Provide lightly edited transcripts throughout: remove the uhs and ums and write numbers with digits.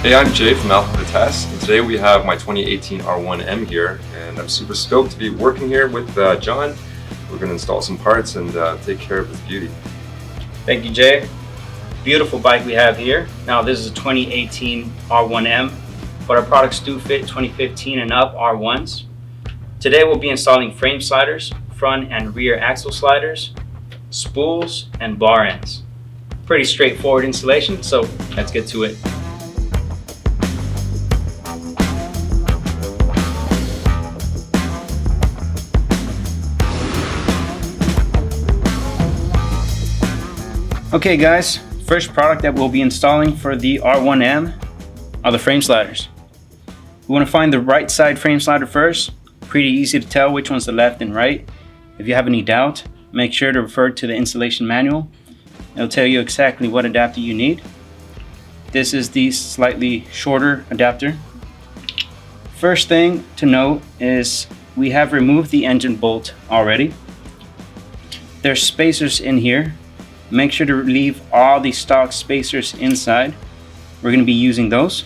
Hey, I'm Jay from Alpha Vitesse, and today we have my 2018 R1M here, and I'm super stoked to be working here with John. We're going to install some parts and take care of this beauty. Thank you, Jay. Beautiful bike we have here. Now this is a 2018 R1M, but our products do fit 2015 and up R1s. Today we'll be installing frame sliders, front and rear axle sliders, spools, and bar ends. Pretty straightforward installation, so let's get to it. Okay guys, first product that we'll be installing for the R1M are the frame sliders. We want to find the right side frame slider first. Pretty easy to tell which one's the left and right. If you have any doubt, make sure to refer to the installation manual. It'll tell you exactly what adapter you need. This is the slightly shorter adapter. First thing to note is we have removed the engine bolt already. There's spacers in here. Make sure to leave all the stock spacers inside. We're going to be using those.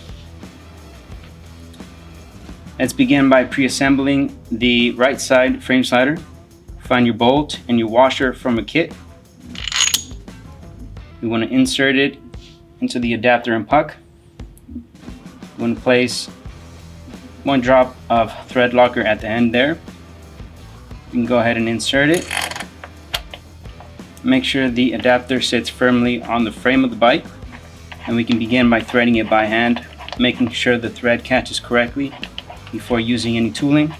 Let's begin by pre-assembling the right side frame slider. Find your bolt and your washer from a kit. We want to insert it into the adapter and puck. We want to place one drop of thread locker at the end there. You can go ahead and insert it. Make sure the adapter sits firmly on the frame of the bike, and we can begin by threading it by hand, making sure the thread catches correctly before using any tooling.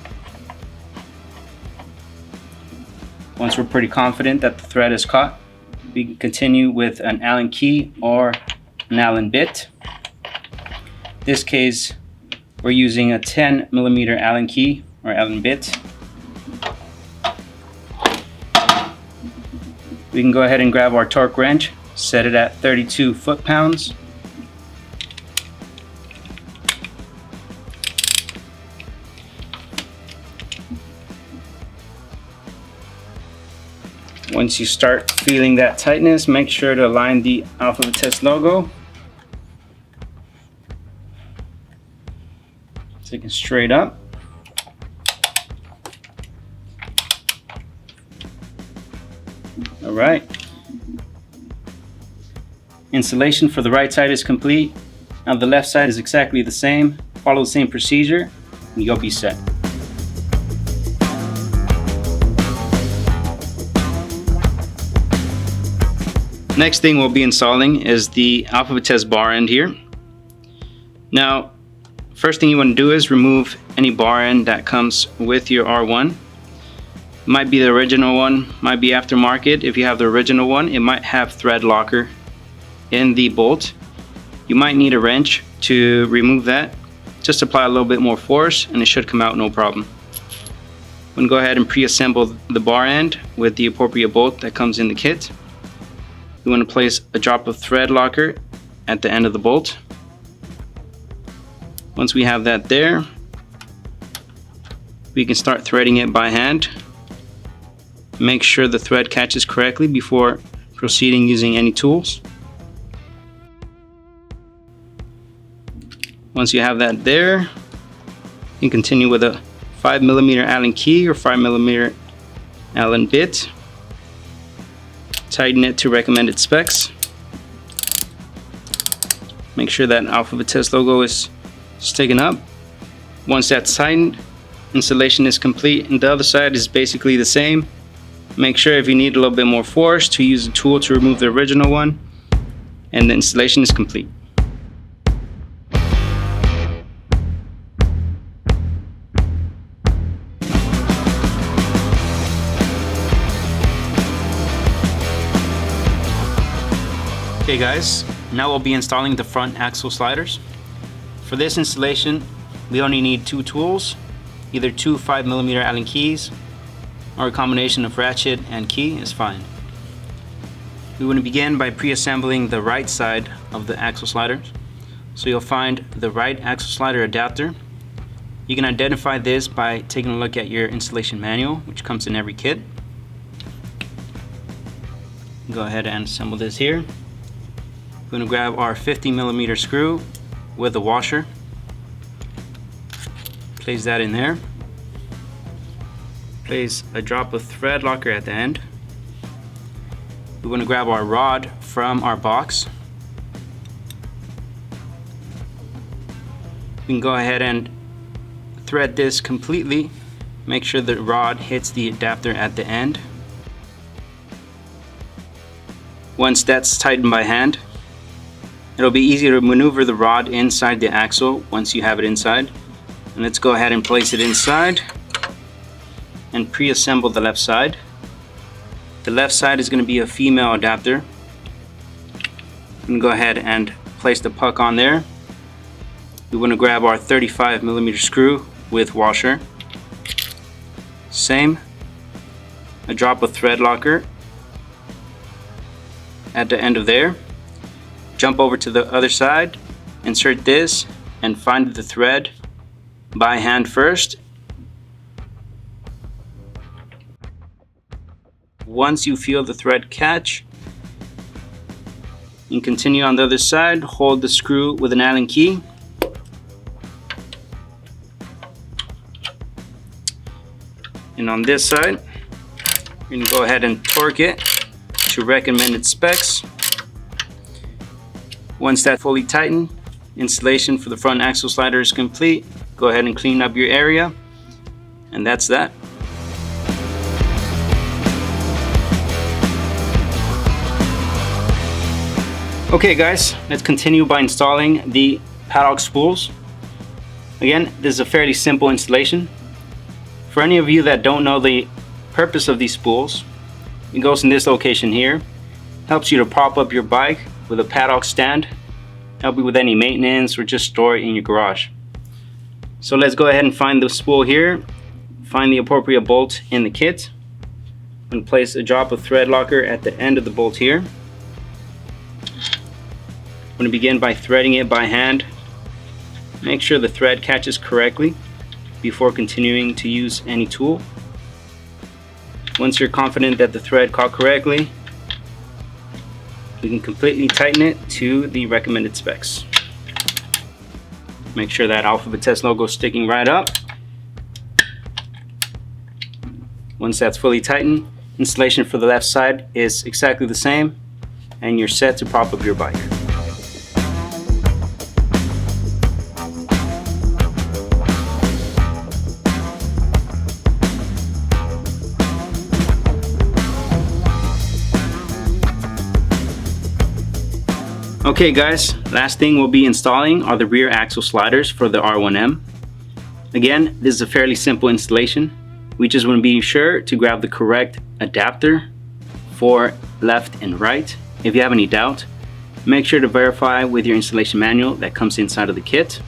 Once we're pretty confident that the thread is caught, we can continue with an Allen key or an Allen bit. In this case, we're using a 10mm Allen key or Allen bit. We can go ahead and grab our torque wrench, set it at 32 foot-pounds. Once you start feeling that tightness, make sure to align the Alpha Vitesse logo. Take it straight up. Alright, installation for the right side is complete. Now the left side is exactly the same. Follow the same procedure and you'll be set. Next thing we'll be installing is the Alpha Vitesse bar end here. Now, first thing you want to do is remove any bar end that comes with your R1. Might be the original one, might be aftermarket. If you have the original one, it might have thread locker in the bolt. You might need a wrench to remove that. Just apply a little bit more force and it should come out no problem. I'm going to go ahead and pre-assemble the bar end with the appropriate bolt that comes in the kit. You want to place a drop of thread locker at the end of the bolt. Once we have that there, we can start threading it by hand. Make sure the thread catches correctly before proceeding using any tools. Once you have that there, you can continue with a 5mm Allen key or 5mm Allen bit. Tighten it to recommended specs. Make sure that Alpha Vitesse logo is taken up. Once that's tightened, installation is complete, and the other side is basically the same. Make sure if you need a little bit more force to use the tool to remove the original one, and the installation is complete. Okay guys, now we'll be installing the front axle sliders. For this installation, we only need two tools, either two 5mm Allen keys, or a combination of ratchet and key is fine. We want to begin by pre-assembling the right side of the axle sliders. So you'll find the right axle slider adapter. You can identify this by taking a look at your installation manual, which comes in every kit. Go ahead and assemble this here. We're going to grab our 50mm screw with a washer. Place that in there. Place a drop of thread locker at the end. We want to grab our rod from our box. We can go ahead and thread this completely. Make sure the rod hits the adapter at the end. Once that's tightened by hand, it'll be easy to maneuver the rod inside the axle once you have it inside. And let's go ahead and place it inside and pre-assemble the left side. The left side is going to be a female adapter. I'm going to go ahead and place the puck on there. We want to grab our 35mm screw with washer. Same, a drop of thread locker at the end of there. Jump over to the other side, insert this, and find the thread by hand first. Once you feel the thread catch, you can continue on the other side. Hold the screw with an Allen key. And on this side, you're going to go ahead and torque it to recommended specs. Once that's fully tightened, installation for the front axle slider is complete. Go ahead and clean up your area, and that's that. Okay guys, let's continue by installing the Paddock spools. Again, this is a fairly simple installation. For any of you that don't know the purpose of these spools, it goes in this location here. Helps you to prop up your bike with a paddock stand, help you with any maintenance, or just store it in your garage. So let's go ahead and find the spool here, find the appropriate bolt in the kit, and place a drop of thread locker at the end of the bolt here. I'm going to begin by threading it by hand. Make sure the thread catches correctly before continuing to use any tool. Once you're confident that the thread caught correctly, we can completely tighten it to the recommended specs. Make sure that Alpha Vitesse logo is sticking right up. Once that's fully tightened, installation for the left side is exactly the same, and you're set to prop up your bike. Okay guys, last thing we'll be installing are the rear axle sliders for the R1M. Again, this is a fairly simple installation. We just want to be sure to grab the correct adapter for left and right. If you have any doubt, make sure to verify with your installation manual that comes inside of the kit.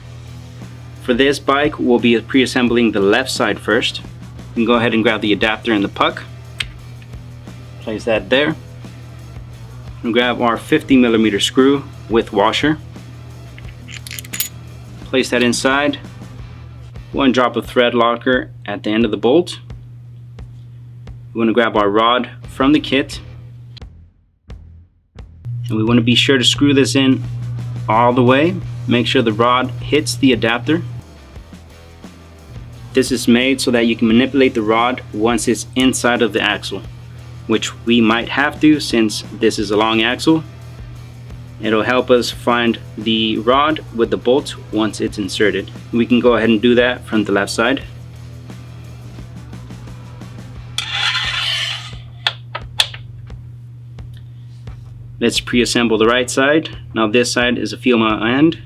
For this bike, we'll be pre-assembling the left side first. You can go ahead and grab the adapter and the puck. Place that there. And grab our 50mm screw with washer. Place that inside. One drop of thread locker at the end of the bolt. We want to grab our rod from the kit, and we want to be sure to screw this in all the way. Make sure the rod hits the adapter. This is made so that you can manipulate the rod once it's inside of the axle, which we might have to since this is a long axle. It'll help us find the rod with the bolt once it's inserted. We can go ahead and do that from the left side. Let's pre-assemble the right side. Now this side is a female end.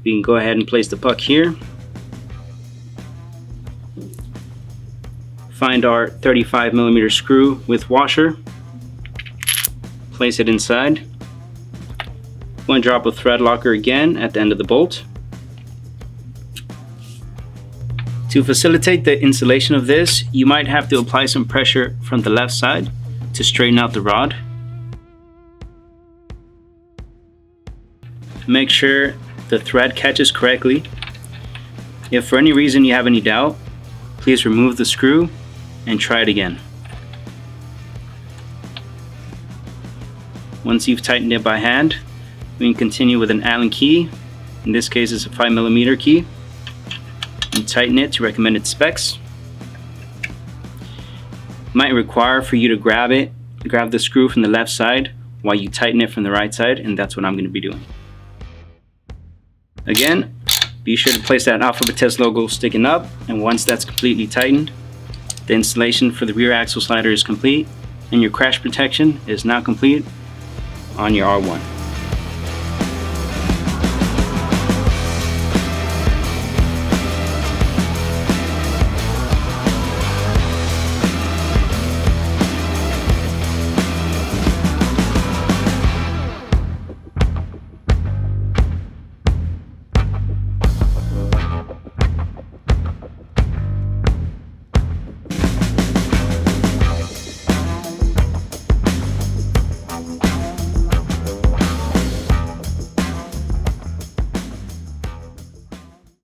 We can go ahead and place the puck here. Find our 35mm screw with washer. Place it inside. One drop of thread locker again at the end of the bolt. To facilitate the installation of this, you might have to apply some pressure from the left side to straighten out the rod. Make sure the thread catches correctly. If for any reason you have any doubt, please remove the screw and try it again. Once you've tightened it by hand, we can continue with an Allen key. In this case, it's a 5mm key. You tighten it to recommended specs. Might require for you to grab the screw from the left side while you tighten it from the right side, and that's what I'm going to be doing. Again, be sure to place that Alpha Vitesse logo sticking up, and once that's completely tightened, the installation for the rear axle slider is complete, and your crash protection is now complete on your R1.